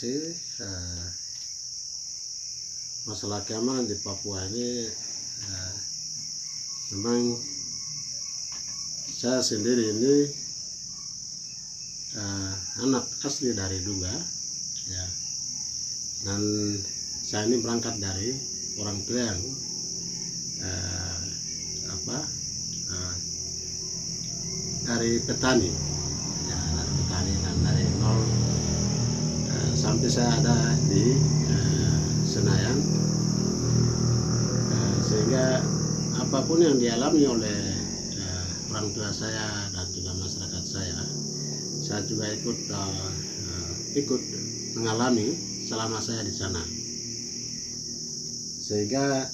kasih. Masalah keamanan di Papua ini memang saya sendiri ini anak asli dari Duga, ya, dan saya ini berangkat dari orang tua yang dari petani, ya, dari petani, dan dari nol sampai saya ada di Senayan, sehingga apapun yang dialami oleh orang tua saya dan juga masyarakat saya juga ikut mengalami selama saya di sana, sehingga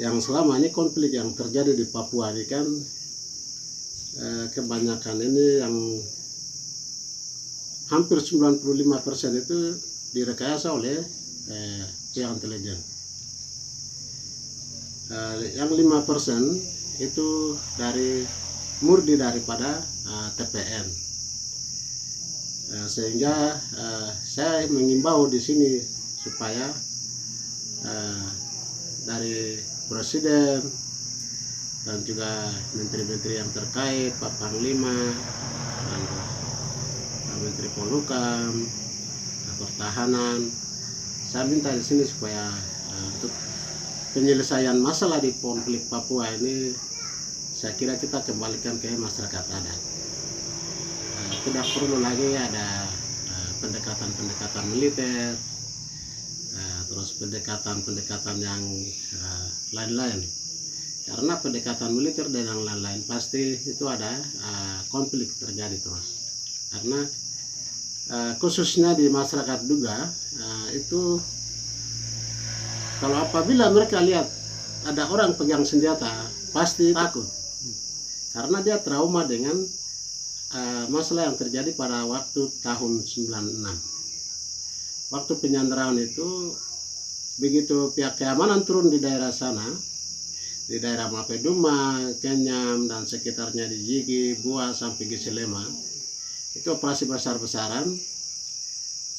yang selama ini konflik yang terjadi di Papua ini kan kebanyakan ini yang hampir 95% itu direkayasa oleh pihak intelijen. Yang 5% itu murni daripada TPN. Sehingga saya mengimbau di sini supaya dari Presiden dan juga menteri-menteri yang terkait, Pak Panglima, dan Menteri Polhukam, Pertahanan, saya minta di sini supaya untuk penyelesaian masalah di konflik Papua ini, saya kira kita kembalikan ke masyarakat adat. Tidak perlu lagi ada pendekatan-pendekatan militer, terus pendekatan-pendekatan yang lain-lain. Karena pendekatan militer dan yang lain-lain pasti itu ada konflik terjadi terus. Karena khususnya di masyarakat Duga itu, kalau apabila mereka lihat ada orang pegang senjata pasti takut, karena dia trauma dengan masalah yang terjadi pada waktu tahun 96. Waktu penyanderaan itu, begitu pihak keamanan turun di daerah sana, di daerah Mapeduma, Kenyam, dan sekitarnya di Yigi, Bua, sampai Giselema, itu operasi besar-besaran,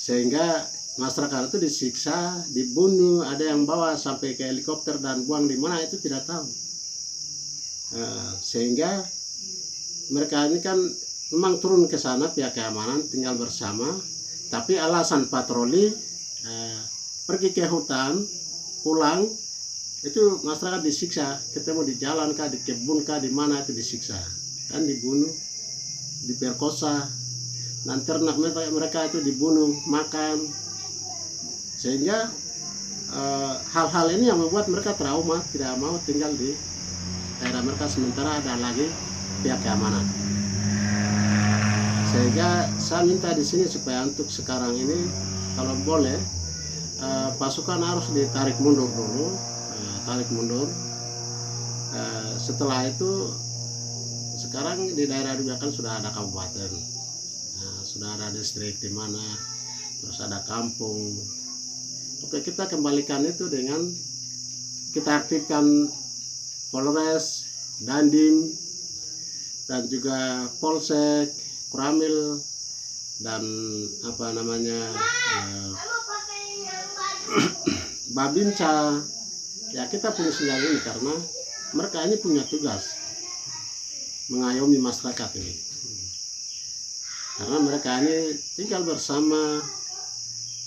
sehingga masyarakat itu disiksa, dibunuh, ada yang bawa sampai ke helikopter dan buang di mana itu tidak tahu. Sehingga mereka ini kan memang turun ke sana, pihak keamanan tinggal bersama, tapi alasan patroli, pergi ke hutan, pulang, itu masyarakat disiksa, ketemu di jalan kah, di kebun kah, di mana itu disiksa, dan dibunuh, diperkosa, dan ternak mereka itu dibunuh, makan, sehingga hal-hal ini yang membuat mereka trauma, tidak mau tinggal di daerah mereka, sementara ada lagi pihak keamanan. Sehingga saya minta di sini supaya untuk sekarang ini, kalau boleh, pasukan harus ditarik mundur dulu. Tarik mundur. Setelah itu, sekarang di daerah juga kan sudah ada kabupaten, sudah ada distrik di mana, terus ada kampung. Oke, kita kembalikan itu dengan kita aktifkan Polres, Dandim, dan juga Polsek, Kuramil, dan Babinsa. Ya, kita punya sinyal ini karena mereka ini punya tugas mengayomi masyarakat ini, karena mereka ini tinggal bersama,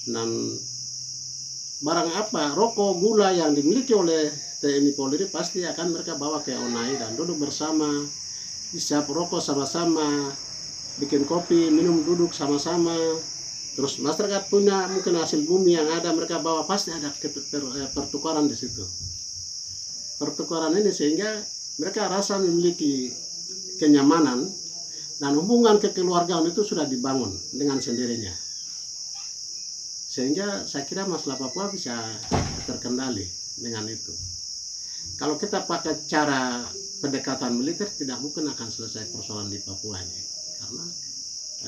dan barang apa, rokok, gula yang dimiliki oleh TNI Polri pasti akan mereka bawa ke Onai dan duduk bersama, isap rokok sama-sama, bikin kopi, minum, duduk sama-sama. Terus masyarakat punya mungkin hasil bumi yang ada mereka bawa, pasti ada pertukaran di situ. Pertukaran ini sehingga mereka rasa memiliki kenyamanan, dan hubungan kekeluargaan itu sudah dibangun dengan sendirinya. Sehingga saya kira masalah Papua bisa terkendali dengan itu. Kalau kita pakai cara pendekatan militer, tidak mungkin akan selesai persoalan di Papua ini, karena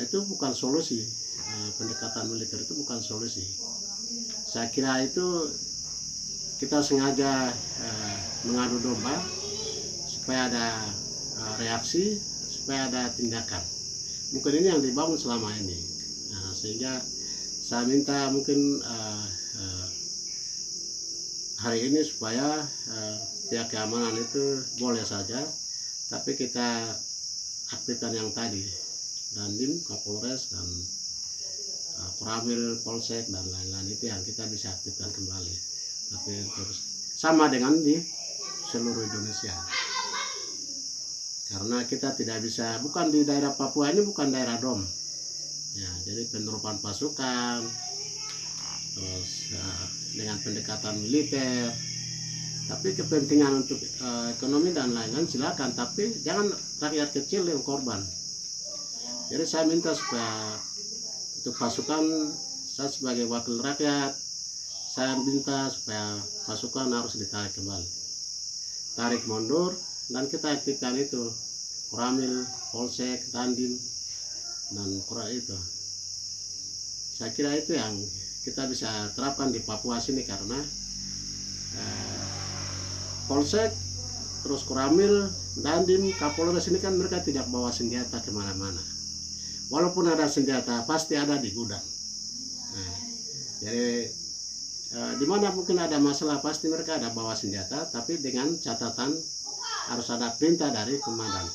itu bukan solusi. Pendekatan militer itu bukan solusi. Saya kira itu kita sengaja mengadu domba supaya ada reaksi, supaya ada tindakan. Mungkin ini yang dibangun selama ini. Nah, sehingga saya minta mungkin hari ini supaya pihak keamanan itu boleh saja, tapi kita aktifkan yang tadi, Dandim, Kapolres, dan Koramil, Polsek, dan lain-lain itu yang kita bisa aktifkan kembali. Tapi terus sama dengan di seluruh Indonesia. Karena kita tidak bisa, bukan di daerah Papua ini bukan daerah DOM. Ya, jadi penerupan pasukan, terus dengan pendekatan militer, tapi kepentingan untuk ekonomi dan lain-lain silakan, tapi jangan rakyat kecil yang korban. Jadi saya minta supaya untuk pasukan, saya sebagai wakil rakyat, saya minta supaya pasukan harus ditarik kembali, tarik mundur, dan kita aktifkan itu Koramil, Polsek, Dandim, dan Koramil itu. Saya kira itu yang kita bisa terapkan di Papua sini, karena Polsek, terus Koramil, Dandim, Kapolres ini kan mereka tidak bawa senjata kemana-mana. Walaupun ada senjata, pasti ada di gudang. Nah, jadi di mana mungkin ada masalah, pasti mereka ada bawa senjata, tapi dengan catatan harus ada perintah dari komandan.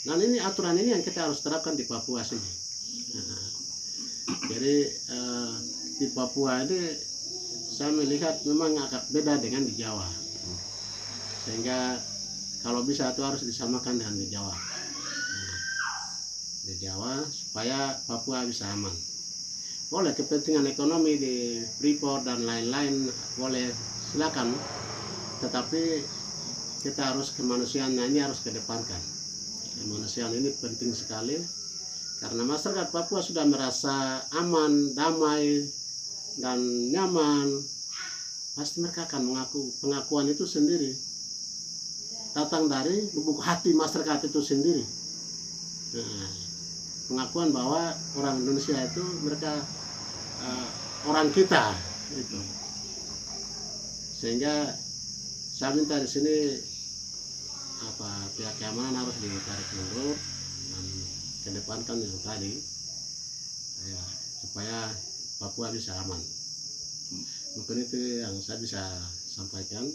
Nah, ini aturan ini yang kita harus terapkan di Papua sini. Jadi di Papua ini saya melihat memang agak beda dengan di Jawa, sehingga kalau bisa itu harus disamakan dengan di Jawa. Di Jawa supaya Papua bisa aman. Boleh kepentingan ekonomi di Freeport dan lain-lain, boleh, silakan, tetapi kita harus kemanusiaan ini harus kedepankan. Kemanusiaan ini penting sekali, karena masyarakat Papua sudah merasa aman, damai, dan nyaman, pasti mereka akan mengaku. Pengakuan itu sendiri datang dari lubuk hati masyarakat itu sendiri. Nah, pengakuan bahwa orang Indonesia itu mereka orang kita itu. Sehingga saya minta di sini pihak keamanan harus ditarik mundur dan kedepankan yang tadi, ya, supaya Papua bisa aman. Mungkin itu yang saya bisa sampaikan.